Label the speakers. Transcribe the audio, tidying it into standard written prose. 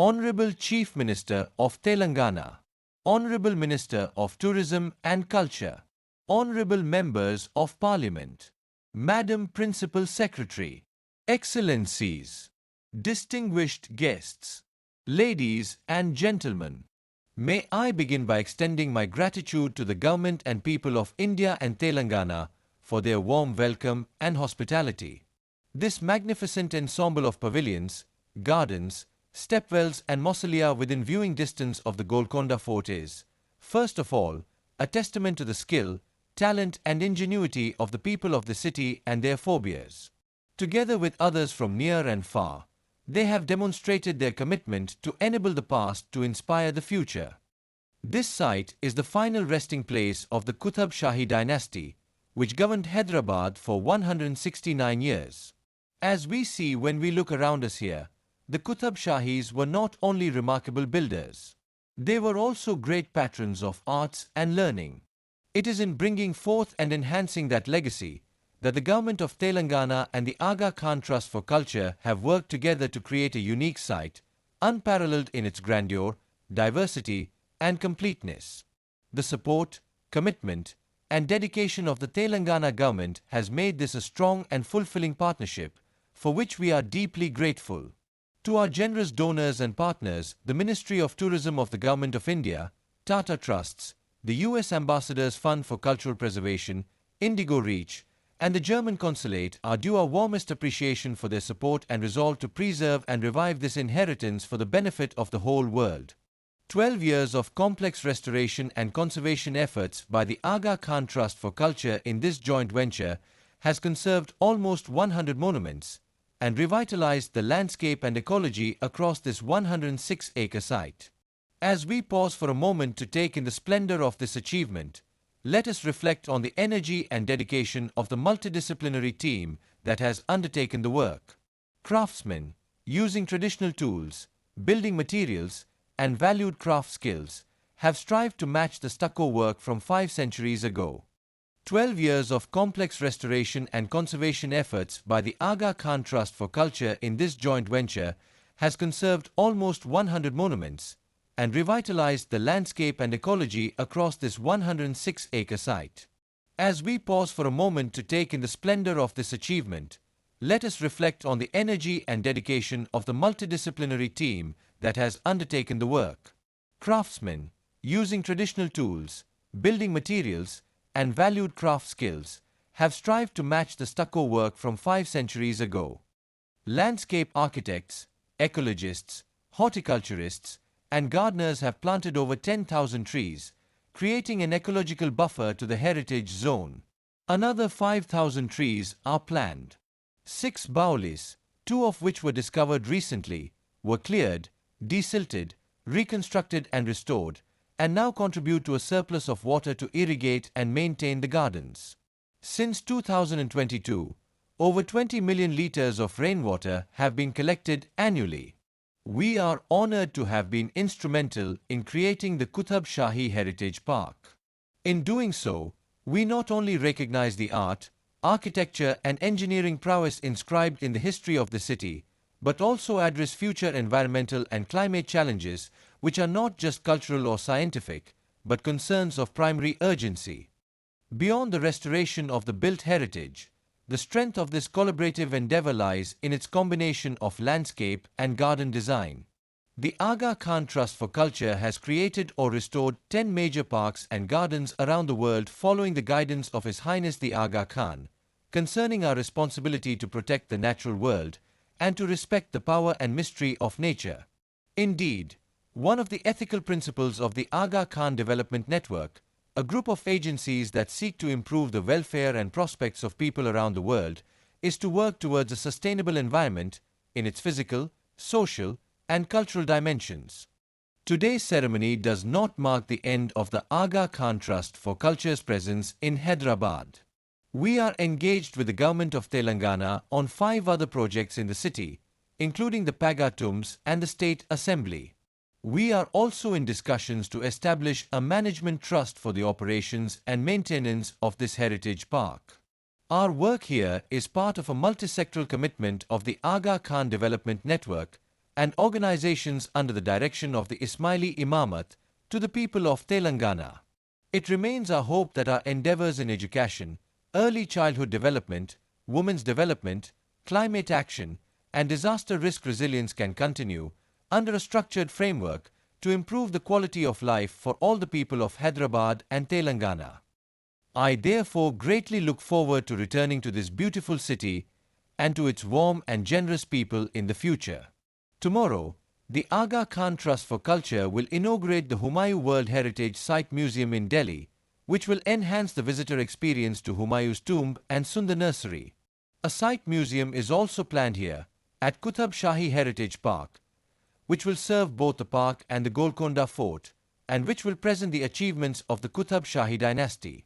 Speaker 1: Honorable Chief Minister of Telangana, Honorable Minister of Tourism and Culture, Honorable Members of Parliament, Madam Principal Secretary, Excellencies, distinguished guests, ladies and gentlemen, may I begin by extending my gratitude to the Government and people of India and Telangana for their warm welcome and hospitality. This magnificent ensemble of pavilions, gardens, stepwells and mausolea within viewing distance of the Golconda Fort is, first of all, a testament to the skill, talent and ingenuity of the people of the city and their forebears. Together with others from near and far, they have demonstrated their commitment to enable the past to inspire the future. This site is the final resting place of the Qutb Shahi dynasty, which governed Hyderabad for 169 years. As we see when we look around us here, the Qutb Shahis were not only remarkable builders, they were also great patrons of arts and learning. It is in bringing forth and enhancing that legacy that the Government of Telangana and the Aga Khan Trust for Culture have worked together to create a unique site, unparalleled in its grandeur, diversity and completeness. The support, commitment and dedication of the Telangana government has made this a strong and fulfilling partnership, for which we are deeply grateful. To our generous donors and partners, the Ministry of Tourism of the Government of India, Tata Trusts, the US Ambassadors Fund for Cultural Preservation, Indigo Reach, and the German Consulate are due our warmest appreciation for their support and resolve to preserve and revive this inheritance for the benefit of the whole world. 12 years of complex restoration and conservation efforts by the Aga Khan Trust for Culture in this joint venture has conserved almost 100 monuments and revitalized the landscape and ecology across this 106-acre site. As we pause for a moment to take in the splendor of this achievement, let us reflect on the energy and dedication of the multidisciplinary team that has undertaken the work. Craftsmen, using traditional tools, building materials, and valued craft skills, have strived to match the stucco work from 5 centuries ago. 12 years of complex restoration and conservation efforts by the Aga Khan Trust for Culture in this joint venture has conserved almost 100 monuments and revitalized the landscape and ecology across this 106-acre site. As we pause for a moment to take in the splendor of this achievement, let us reflect on the energy and dedication of the multidisciplinary team that has undertaken the work. Craftsmen, using traditional tools, building materials, and valued craft skills, have strived to match the stucco work from 5 centuries ago. Landscape architects, ecologists, horticulturists, and gardeners have planted over 10,000 trees, creating an ecological buffer to the heritage zone. Another 5,000 trees are planned. 6 baolis, 2 of which were discovered recently, were cleared, desilted, reconstructed and restored, and now contribute to a surplus of water to irrigate and maintain the gardens. Since 2022, over 20 million litres of rainwater have been collected annually. We are honoured to have been instrumental in creating the Qutb Shahi Heritage Park. In doing so, we not only recognize the art, architecture and engineering prowess inscribed in the history of the city, but also address future environmental and climate challenges which are not just cultural or scientific, but concerns of primary urgency. Beyond the restoration of the built heritage, the strength of this collaborative endeavour lies in its combination of landscape and garden design. The Aga Khan Trust for Culture has created or restored 10 major parks and gardens around the world following the guidance of His Highness the Aga Khan, concerning our responsibility to protect the natural world and to respect the power and mystery of nature. Indeed, one of the ethical principles of the Aga Khan Development Network, a group of agencies that seek to improve the welfare and prospects of people around the world, is to work towards a sustainable environment in its physical, social, and cultural dimensions. Today's ceremony does not mark the end of the Aga Khan Trust for Culture's presence in Hyderabad. We are engaged with the Government of Telangana on 5 other projects in the city, including the Paga Tombs and the State Assembly. We are also in discussions to establish a management trust for the operations and maintenance of this heritage park. Our work here is part of a multi-sectoral commitment of the Aga Khan Development Network and organizations under the direction of the Ismaili Imamat to the people of Telangana. It remains our hope that our endeavors in education, early childhood development, women's development, climate action, and disaster risk resilience can continue under a structured framework to improve the quality of life for all the people of Hyderabad and Telangana. I therefore greatly look forward to returning to this beautiful city and to its warm and generous people in the future. Tomorrow, the Aga Khan Trust for Culture will inaugurate the Humayun World Heritage Site Museum in Delhi, which will enhance the visitor experience to Humayun's tomb and Sundar Nursery. A site museum is also planned here at Qutb Shahi Heritage Park, which will serve both the park and the Golconda Fort, and which will present the achievements of the Qutb Shahi dynasty.